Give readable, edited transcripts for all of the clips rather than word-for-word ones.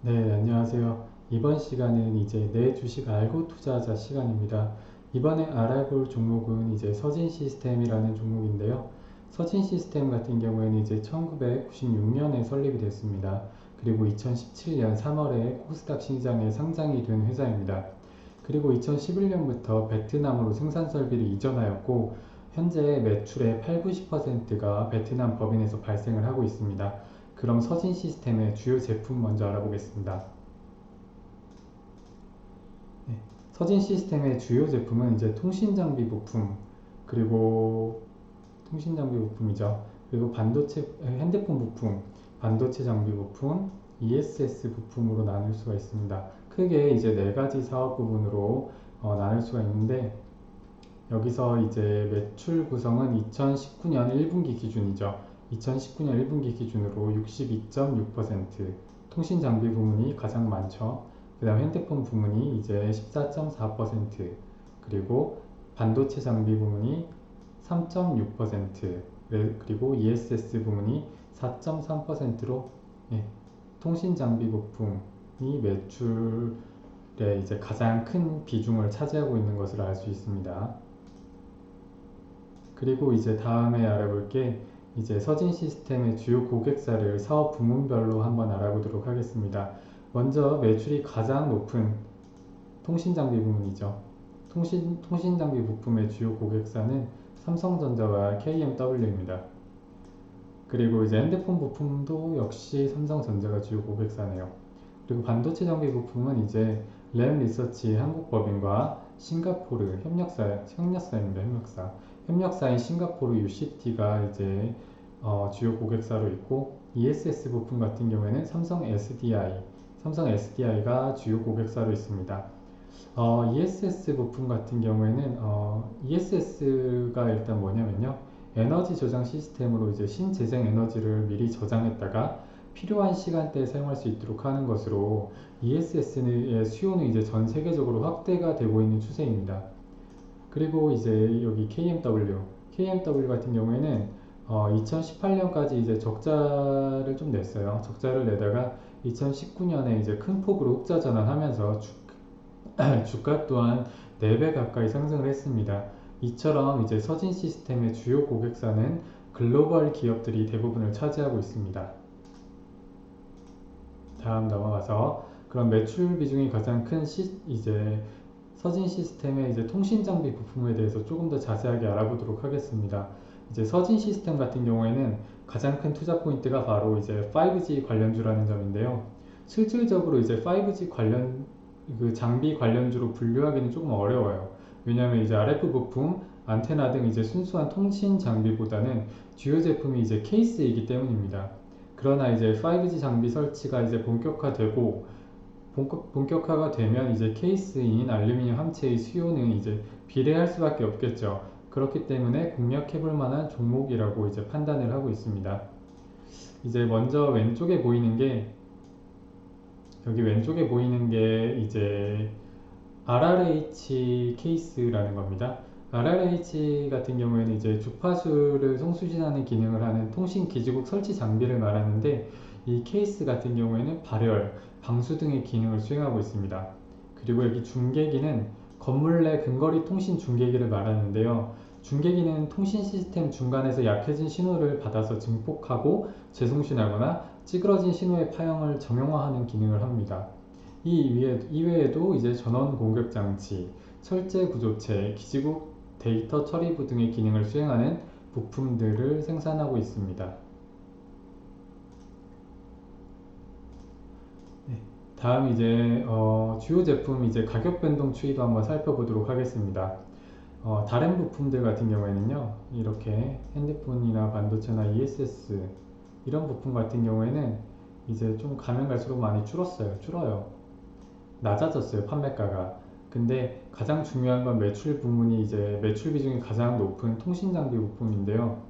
네, 안녕하세요. 이번 시간은 이제 내 주식 알고 투자하자 시간입니다. 이번에 알아볼 종목은 이제 서진 시스템이라는 종목인데요. 서진 시스템 같은 경우에는 이제 1996년에 설립이 됐습니다. 그리고 2017년 3월에 코스닥 시장에 상장이 된 회사입니다. 그리고 2011년부터 베트남으로 생산 설비를 이전하였고 현재 매출의 8, 90%가 베트남 법인에서 발생을 하고 있습니다. 그럼 서진 시스템의 주요 제품 먼저 알아보겠습니다. 네, 서진 시스템의 주요 제품은 이제 통신 장비 부품, 그리고 통신 장비 부품이죠. 그리고 반도체, 핸드폰 부품, 반도체 장비 부품, ESS 부품으로 나눌 수가 있습니다. 크게 이제 네 가지 사업 부분으로 나눌 수가 있는데 여기서 이제 매출 구성은 2019년 1분기 기준이죠. 2019년 1분기 기준으로 62.6%, 통신 장비 부문이 가장 많죠. 그 다음 핸드폰 부문이 이제 14.4%, 그리고 반도체 장비 부문이 3.6%, 그리고 ESS 부문이 4.3%로 통신 장비 부품이 매출에 이제 가장 큰 비중을 차지하고 있는 것을 알 수 있습니다. 그리고 이제 다음에 알아볼 게 이제 서진 시스템의 주요 고객사를 사업 부문별로 한번 알아보도록 하겠습니다. 먼저 매출이 가장 높은 통신장비 부문이죠. 통신장비 부품의 주요 고객사는 삼성전자와 KMW입니다. 그리고 이제 핸드폰 부품도 역시 삼성전자가 주요 고객사네요. 그리고 반도체 장비 부품은 이제 램 리서치 한국법인과 싱가포르 협력사입니다. 협력사인 싱가포르 UCT가 이제 주요 고객사로 있고 ESS 부품 같은 경우에는 삼성 SDI가 주요 고객사로 있습니다. ESS 부품 같은 경우에는 ESS가 일단 뭐냐면요. 에너지 저장 시스템으로 이제 신재생 에너지를 미리 저장했다가 필요한 시간대에 사용할 수 있도록 하는 것으로 ESS의 수요는 이제 전 세계적으로 확대가 되고 있는 추세입니다. 그리고 이제 여기 KMW 같은 경우에는 2018년까지 이제 적자를 좀 냈어요. 적자를 내다가 2019년에 이제 큰 폭으로 흑자 전환하면서 주가 또한 4배 가까이 상승을 했습니다. 이처럼 이제 서진 시스템의 주요 고객사는 글로벌 기업들이 대부분을 차지하고 있습니다. 다음 넘어가서 그럼 매출 비중이 가장 큰 이제 서진 시스템의 이제 통신 장비 부품에 대해서 조금 더 자세하게 알아보도록 하겠습니다. 이제 서진 시스템 같은 경우에는 가장 큰 투자 포인트가 바로 이제 5G 관련주라는 점인데요. 실질적으로 이제 5G 관련 그 장비 관련주로 분류하기는 조금 어려워요. 왜냐하면 이제 RF 부품, 안테나 등 이제 순수한 통신 장비보다는 주요 제품이 이제 케이스이기 때문입니다. 그러나 이제 5G 장비 설치가 이제 본격화가 되면 이제 케이스인 알루미늄 함체의 수요는 이제 비례할 수밖에 없겠죠. 그렇기 때문에 공략해볼 만한 종목이라고 이제 판단을 하고 있습니다. 이제 먼저 왼쪽에 보이는 게 이제 RRH 케이스라는 겁니다. RRH 같은 경우에는 이제 주파수를 송수신하는 기능을 하는 통신 기지국 설치 장비를 말하는데 이 케이스 같은 경우에는 발열, 방수 등의 기능을 수행하고 있습니다. 그리고 여기 중계기는 건물 내 근거리 통신 중계기를 말하는데요. 중계기는 통신 시스템 중간에서 약해진 신호를 받아서 증폭하고 재송신하거나 찌그러진 신호의 파형을 정형화하는 기능을 합니다. 이외에도 이제 전원 공급 장치, 철제 구조체, 기지국 데이터 처리부 등의 기능을 수행하는 부품들을 생산하고 있습니다. 네, 다음 이제 주요 제품 이제 가격 변동 추이도 한번 살펴보도록 하겠습니다. 다른 부품들 같은 경우에는요, 이렇게 핸드폰이나 반도체나 ESS 이런 부품 같은 경우에는 이제 좀 가면 갈수록 많이 줄어요. 낮아졌어요, 판매가가. 근데 가장 중요한 건 매출 부문이 이제 매출 비중이 가장 높은 통신 장비 부품인데요.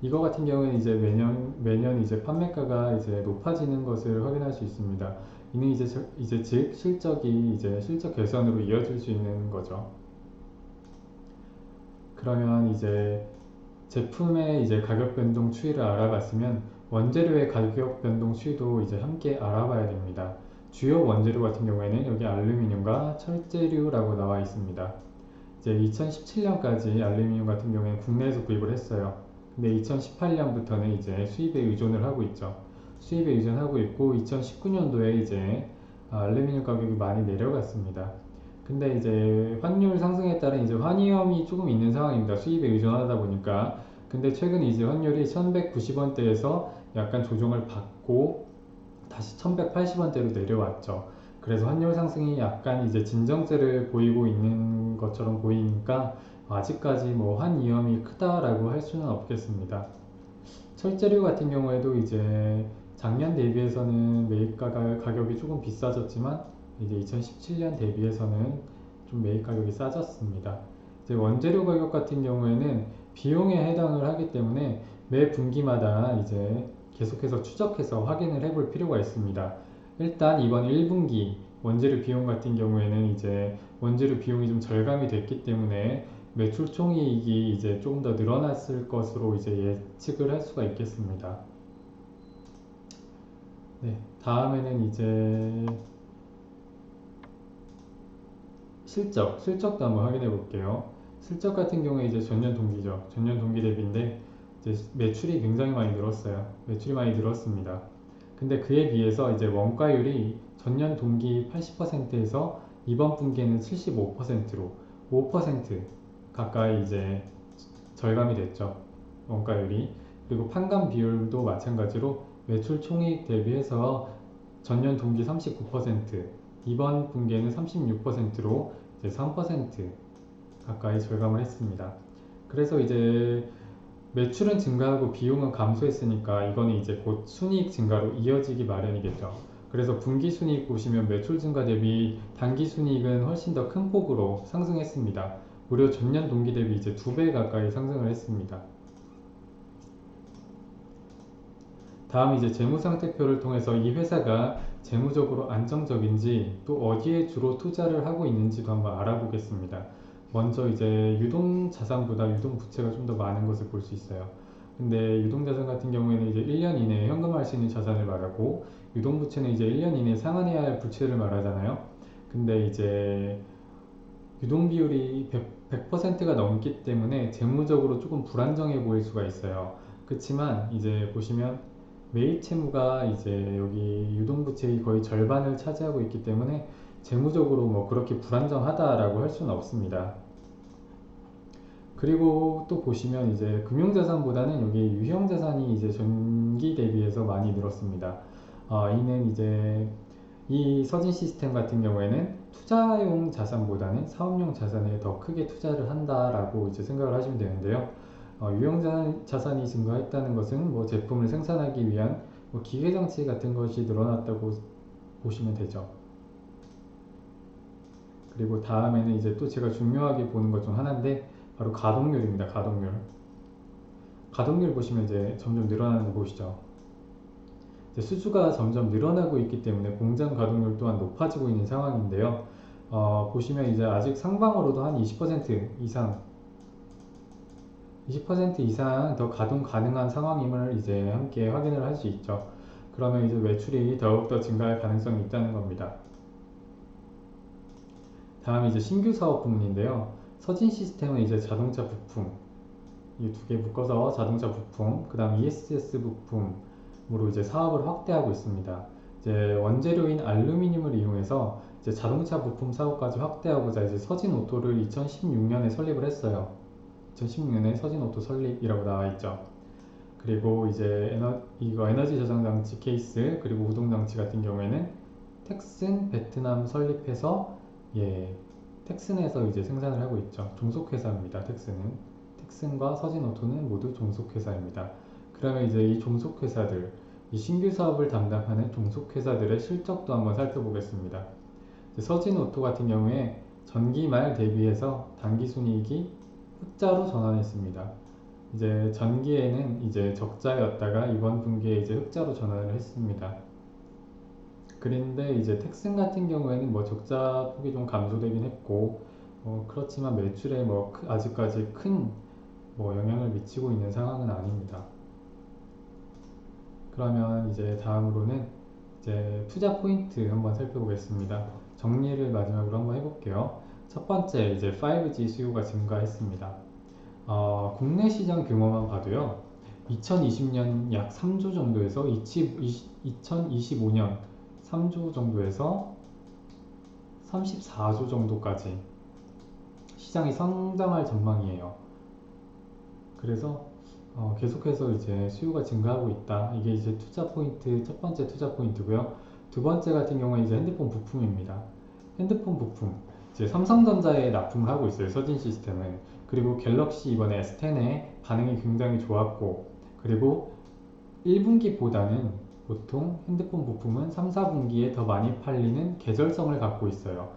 이거 같은 경우에는 이제 매년 이제 판매가가 이제 높아지는 것을 확인할 수 있습니다. 이는 이제 즉 실적이 이제 실적 개선으로 이어질 수 있는 거죠. 그러면 이제 제품의 이제 가격 변동 추이를 알아봤으면 원재료의 가격 변동 추이도 이제 함께 알아봐야 됩니다. 주요 원재료 같은 경우에는 여기 알루미늄과 철제류라고 나와 있습니다. 이제 2017년까지 알루미늄 같은 경우에는 국내에서 구입을 했어요. 근데 2018년부터는 이제 수입에 의존을 하고 있죠. 수입에 의존하고 있고 2019년도에 이제 알루미늄 가격이 많이 내려갔습니다. 근데 이제 환율 상승에 따른 이제 환위험이 조금 있는 상황입니다. 수입에 의존하다 보니까. 근데 최근 이제 환율이 1190원대에서 약간 조정을 받고 다시 1180원대로 내려왔죠. 그래서 환율 상승이 약간 이제 진정세를 보이고 있는 것처럼 보이니까 아직까지 뭐 환위험이 크다라고 할 수는 없겠습니다. 철제류 같은 경우에도 이제 작년 대비해서는 매입가 가격이 조금 비싸졌지만 이제 2017년 대비해서는 좀 매입 가격이 싸졌습니다. 이제 원재료 가격 같은 경우에는 비용에 해당을 하기 때문에 매 분기마다 이제 계속해서 추적해서 확인을 해볼 필요가 있습니다. 일단 이번 1분기 원재료 비용 같은 경우에는 이제 원재료 비용이 좀 절감이 됐기 때문에 매출 총이익이 이제 조금 더 늘어났을 것으로 이제 예측을 할 수가 있겠습니다. 네, 다음에는 이제 실적도 한번 확인해 볼게요. 실적 같은 경우에 이제 전년 동기죠. 전년 동기 대비인데 이제 매출이 굉장히 많이 늘었어요. 매출이 많이 늘었습니다. 근데 그에 비해서 이제 원가율이 전년 동기 80%에서 이번 분기에는 75%로 5% 가까이 이제 절감이 됐죠. 원가율이. 그리고 판관 비율도 마찬가지로 매출 총이익 대비해서 전년 동기 39%, 이번 분기에는 36%로 이제 3% 가까이 절감을 했습니다. 그래서 이제 매출은 증가하고 비용은 감소했으니까 이거는 이제 곧 순이익 증가로 이어지기 마련이겠죠. 그래서 분기 순이익 보시면 매출 증가 대비 단기 순이익은 훨씬 더 큰 폭으로 상승했습니다. 무려 전년 동기 대비 이제 2배 가까이 상승을 했습니다. 다음 이제 재무상태표를 통해서 이 회사가 재무적으로 안정적인지 또 어디에 주로 투자를 하고 있는지도 한번 알아보겠습니다. 먼저 이제 유동자산보다 유동부채가 좀 더 많은 것을 볼 수 있어요. 근데 유동자산 같은 경우에는 이제 1년 이내에 현금화할 수 있는 자산을 말하고 유동부채는 이제 1년 이내에 상환해야 할 부채를 말하잖아요. 근데 이제 유동비율이 100%가 넘기 때문에 재무적으로 조금 불안정해 보일 수가 있어요. 그렇지만 이제 보시면 매입 채무가 이제 여기 유동부채의 거의 절반을 차지하고 있기 때문에 재무적으로 뭐 그렇게 불안정하다라고 할 수는 없습니다. 그리고 또 보시면 이제 금융자산보다는 여기 유형자산이 이제 전기 대비해서 많이 늘었습니다. 이는 이제 이 서진 시스템 같은 경우에는 투자용 자산보다는 사업용 자산에 더 크게 투자를 한다라고 이제 생각을 하시면 되는데요. 유형 자산이 증가했다는 것은 뭐 제품을 생산하기 위한 뭐 기계 장치 같은 것이 늘어났다고 보시면 되죠. 그리고 다음에는 이제 또 제가 중요하게 보는 것 중 하나인데 바로 가동률입니다. 가동률. 가동률 보시면 이제 점점 늘어나는 거 보시죠. 수주가 점점 늘어나고 있기 때문에 공장 가동률 또한 높아지고 있는 상황인데요. 보시면 이제 아직 상방으로도 한 20% 이상 20% 이상 더 가동 가능한 상황임을 이제 함께 확인을 할 수 있죠. 그러면 이제 매출이 더욱더 증가할 가능성이 있다는 겁니다. 다음 이제 신규 사업 부문인데요. 서진 시스템은 이제 자동차 부품, 이 두 개 묶어서 자동차 부품, 그 다음 ESS 부품으로 이제 사업을 확대하고 있습니다. 이제 원재료인 알루미늄을 이용해서 이제 자동차 부품 사업까지 확대하고자 이제 서진 오토를 2016년에 설립을 했어요. 2016년에 서진 오토 설립이라고 나와 있죠. 그리고 이제 이거 에너지 저장 장치 케이스 그리고 우동 장치 같은 경우에는 텍슨 베트남 설립해서 텍슨에서 이제 생산을 하고 있죠. 종속회사입니다. 텍슨과 서진오토는 모두 종속회사입니다. 그러면 이제 이 종속회사들, 이 신규 사업을 담당하는 종속회사들의 실적도 한번 살펴보겠습니다. 서진오토 같은 경우에 전기 말 대비해서 당기순이익이 흑자로 전환했습니다. 이제 전기에는 이제 적자였다가 이번 분기에 이제 흑자로 전환을 했습니다. 그런데 이제 텍슨 같은 경우에는 뭐 적자 폭이 좀 감소되긴 했고 그렇지만 매출에 뭐 아직까지 큰 뭐 영향을 미치고 있는 상황은 아닙니다. 그러면 이제 다음으로는 이제 투자 포인트 한번 살펴보겠습니다. 정리를 마지막으로 한번 해볼게요. 첫 번째, 이제 5G 수요가 증가했습니다. 국내 시장 규모만 봐도요, 2020년 약 3조 정도에서 2025년 3조 정도에서 34조 정도까지 시장이 성장할 전망이에요. 그래서 계속해서 이제 수요가 증가하고 있다. 이게 이제 투자 포인트, 첫 번째 투자 포인트고요. 두 번째 같은 경우는 이제 핸드폰 부품입니다. 핸드폰 부품. 이제 삼성전자에 납품을 하고 있어요. 서진 시스템은. 그리고 갤럭시 이번에 S10에 반응이 굉장히 좋았고, 그리고 1분기보다는 보통 핸드폰 부품은 3, 4분기에 더 많이 팔리는 계절성을 갖고 있어요.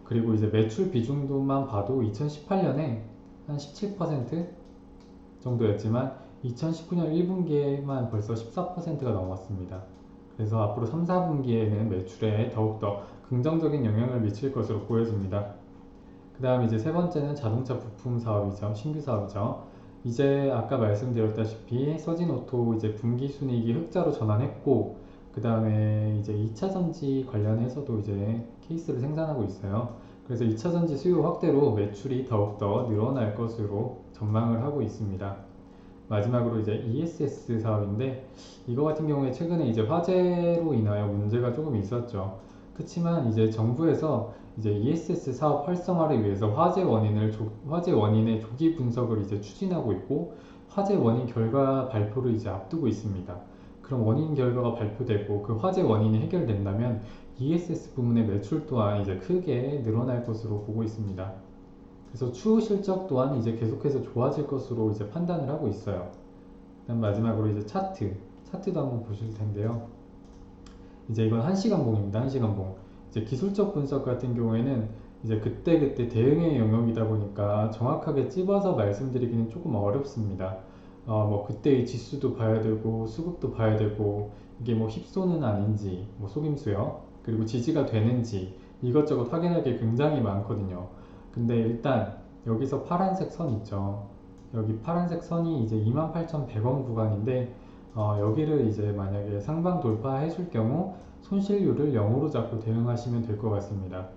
그리고 이제 매출 비중도만 봐도 2018년에 한 17% 정도였지만 2019년 1분기에만 벌써 14%가 넘었습니다. 그래서 앞으로 3, 4분기에는 매출에 더욱더 긍정적인 영향을 미칠 것으로 보여집니다. 그 다음 이제 세 번째는 자동차 부품 사업이죠. 신규 사업이죠. 이제 아까 말씀드렸다시피 서진오토 이제 분기 순이익이 흑자로 전환했고, 그 다음에 이제 2차 전지 관련해서도 이제 케이스를 생산하고 있어요. 그래서 2차 전지 수요 확대로 매출이 더욱더 늘어날 것으로 전망을 하고 있습니다. 마지막으로 이제 ESS 사업인데, 이거 같은 경우에 최근에 이제 화재로 인하여 문제가 조금 있었죠. 그렇지만 이제 정부에서 이제 ESS 사업 활성화를 위해서 화재 원인의 조기 분석을 이제 추진하고 있고, 화재 원인 결과 발표를 이제 앞두고 있습니다. 그럼 원인 결과가 발표되고 그 화재 원인이 해결된다면 ESS 부문의 매출 또한 이제 크게 늘어날 것으로 보고 있습니다. 그래서 추후 실적 또한 이제 계속해서 좋아질 것으로 이제 판단을 하고 있어요. 그다음 마지막으로 이제 차트도 한번 보실 텐데요. 이제 이건 1시간봉입니다. 1시간봉. 이제 기술적 분석 같은 경우에는 이제 그때그때 대응의 영역이다 보니까 정확하게 찝어서 말씀드리기는 조금 어렵습니다. 뭐 그때의 지수도 봐야 되고 수급도 봐야 되고, 이게 뭐 힙소는 아닌지, 뭐 속임수요. 그리고 지지가 되는지 이것저것 확인할 게 굉장히 많거든요. 근데 일단 여기서 파란색 선 있죠. 여기 파란색 선이 이제 28,100원 구간인데, 여기를 이제 만약에 상방 돌파해 줄 경우 손실률을 0으로 잡고 대응하시면 될 것 같습니다.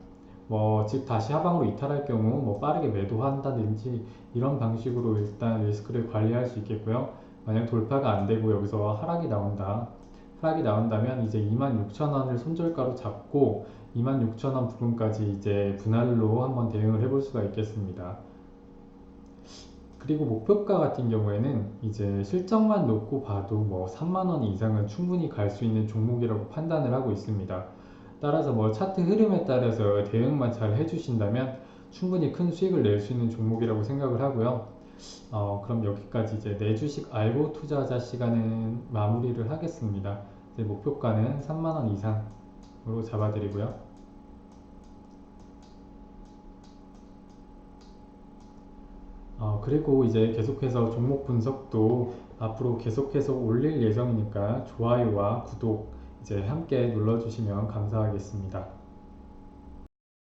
즉 다시 하방으로 이탈할 경우 뭐 빠르게 매도한다든지 이런 방식으로 일단 리스크를 관리할 수 있겠고요. 만약 돌파가 안 되고 여기서 하락이 나온다면 이제 26,000원을 손절가로 잡고 26,000원 부근까지 이제 분할로 한번 대응을 해볼 수가 있겠습니다. 그리고 목표가 같은 경우에는 이제 실적만 놓고 봐도 뭐 3만원 이상은 충분히 갈 수 있는 종목이라고 판단을 하고 있습니다. 따라서 뭐 차트 흐름에 따라서 대응만 잘 해주신다면 충분히 큰 수익을 낼 수 있는 종목이라고 생각을 하고요. 그럼 여기까지 이제 내 주식 알고 투자하자 시간은 마무리를 하겠습니다. 이제 목표가는 3만원 이상으로 잡아드리고요. 그리고 이제 계속해서 종목 분석도 앞으로 계속해서 올릴 예정이니까 좋아요와 구독 이제 함께 눌러주시면 감사하겠습니다.